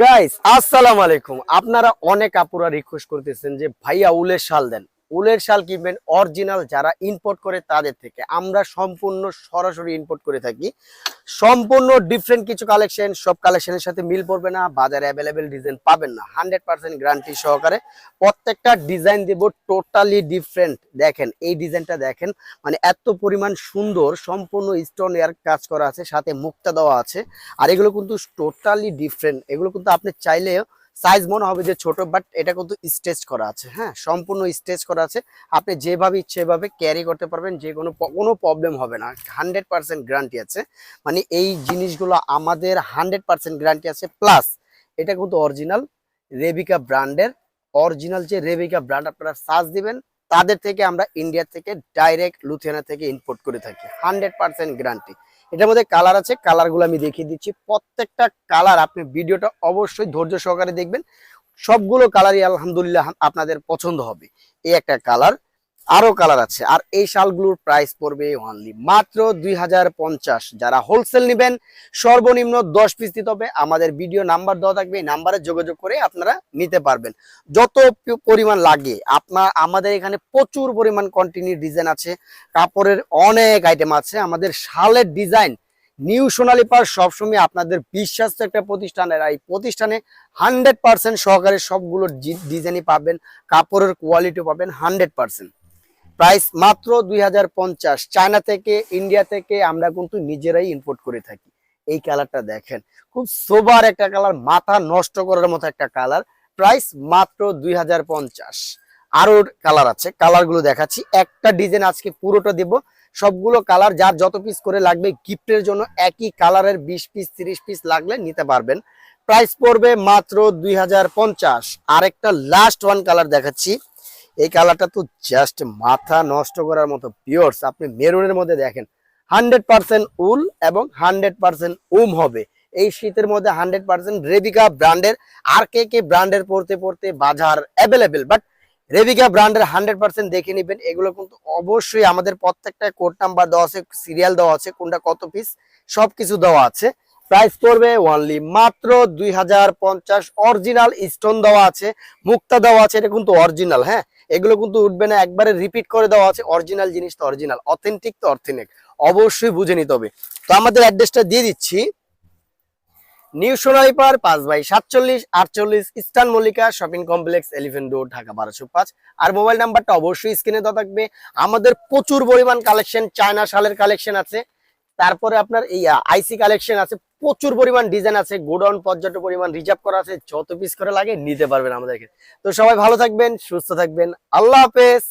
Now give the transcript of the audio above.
Guys আসসালামু আলাইকুম। আপনারা অনেক আপুরা রিকোয়েস্ট করতেছেন যে ভাইয়া উলের শাল দেন, উলের শাল কিনবেন অরিজিনাল যারা ইম্পোর্ট করে তাদের থেকে। আমরা সম্পূর্ণ সরাসরি ইম্পোর্ট করে থাকি, সম্পূর্ণ ডিফারেন্ট কিছু কালেকশন, সব কালেকশনের সাথে মিল পড়বে না, বাজারে অ্যাভেলেবেল ডিজাইন পাবেন না। 100% গ্যারান্টি সহকারে প্রত্যেকটা ডিজাইন দেব টোটালি ডিফারেন্ট। দেখেন এই ডিজাইনটা দেখেন, মানে এত পরিমাণ সুন্দর, সম্পূর্ণ স্টোন এর কাজ করা আছে, সাথে মুক্তা দেওয়া আছে। আর এগুলো কিন্তু টোটালি ডিফারেন্ট, এগুলো কিন্তু আপনি চাইলে সাইজ মনে হবে যে ছোট, বাট এটা কিন্তু স্টেচ করা আছে। হ্যাঁ, সম্পূর্ণ স্টেচ করা আছে, আপনি যেভাবে ইচ্ছে সেভাবে ক্যারি করতে পারবেন, যে কোনো প্রবলেম হবে না। 100% গ্যারান্টি আছে, মানে এই জিনিসগুলো আমাদের 100% গ্যারান্টি আছে। প্লাস এটা কিন্তু অরিজিনাল রেবিকা ব্র্যান্ডের, অরিজিনাল যে রেবিকা ব্র্যান্ড আপনারা সার্চ দিবেন, তাদের থেকে আমরা ইন্ডিয়া থেকে ডাইরেক্ট লুধিয়ানা থেকে ইম্পোর্ট করে থাকি। 100% গ্যারান্টি। এটার মধ্যে কালার আছে, কালারগুলো আমি দেখিয়ে দিচ্ছি। প্রত্যেকটা কালার আপনি ভিডিওটা অবশ্যই ধৈর্য সহকারে দেখবেন, সবগুলো কালারই আলহামদুলিল্লাহ আপনাদের পছন্দ হবে। এই একটা কালার, আরো কালার আছে। আর এই শালগুলোর প্রাইস পড়বে অনলি মাত্র 2050। যারা হোলসেল নেবেন সর্বনিম্ন 10 পিস দিতে হবে। আমাদের ভিডিও নাম্বার দেওয়া থাকবে, এই নাম্বারে যোগাযোগ করে আপনারা নিতে পারবেন যত পরিমাণ লাগে। আমাদের এখানে প্রচুর পরিমাণ কন্টিনিউ ডিজাইন আছে, কাপড়ের অনেক আইটেম আছে। আমাদের শালের ডিজাইন নিউ সোনালী পাড় সবসময় আপনাদের বিশ্বাস্ত একটা প্রতিষ্ঠান। এই প্রতিষ্ঠানে 100% সহকারে সবগুলো ডিজাইনই পাবেন, কাপড়ের কোয়ালিটি পাবেন 100%। প্রাইস মাত্র 2050। চায়না থেকে, ইন্ডিয়া থেকে আমরা কিন্তু নিজেরাই ইম্পোর্ট করে থাকি। এই কালারটা দেখেন, খুব সোবার একটা কালার, মাথা নষ্ট করার মতো একটা কালার। প্রাইস মাত্র 2050। আরো কালার আছে, কালারগুলো দেখাচ্ছি। একটা ডিজাইন আজকে পুরোটা দেব, সবগুলো কালার যার যত পিস করে লাগবে গিফটের জন্য, একই কালারের 20 পিস 30 পিস লাগলে নিতে পারবেন। প্রাইস পড়বে মাত্র 2050। আরেকটা লাস্ট ওয়ান কালার দেখাচ্ছি। এই কালারটা তো জাস্ট মাথা নষ্ট করার মতো পিওরস। আপনি মেরুনের মধ্যে দেখেন 100% উল এবং 100% হবে। এই শীতের মধ্যে 100% রেবিকা ব্র্যান্ডের। আর কে ব্র্যান্ডের পড়তে পড়তে বাজার অ্যাভেলেবেল, বাট রেবিকা ব্র্যান্ডের 100% দেখে নেবেন। এগুলো কিন্তু অবশ্যই আমাদের প্রত্যেকটা কোড নাম্বার দেওয়া আছে, সিরিয়াল দেওয়া আছে, কোনটা কত পিস সবকিছু দেওয়া আছে। প্রাইস পড়বে অনলি মাত্র 2050। অরিজিনাল স্টোন দেওয়া আছে, মুক্তা দেওয়া আছে, এটা কিন্তু অরিজিনাল। হ্যাঁ, এগুলো কিন্তু উঠবে না, একবারে রিপিট করে দেওয়া আছে। অরিজিনাল জিনিস তো অরিজিনাল, অথেন্টিক তো অথেন্টিক, অবশ্যই বুঝে নিতে হবে। তো আমাদের অ্যাড্রেসটা দিয়ে দিচ্ছি, নিউ সোনালী পাড় 5/47 eastern Mallika shopping complex, elephant road, Dhaka 1205। আর মোবাইল নাম্বারটা অবশ্যই স্ক্রিনে দেওয়া থাকবে। আমাদের প্রচুর পরিমাণ কালেকশন, চায়না শালের কালেকশন আছে, তারপরে আপনার এই আইসি কালেকশন আছে, প্রচুর পরিমাণ ডিজাইন আছে। গোডাউন পর্যাপ্ত পরিমাণ রিজার্ভ করা আছে, যত পিস করে লাগে নিতে পারবেন আমাদেরকে। তো সবাই ভালো থাকবেন, সুস্থ থাকবেন, আল্লাহ হাফেজ।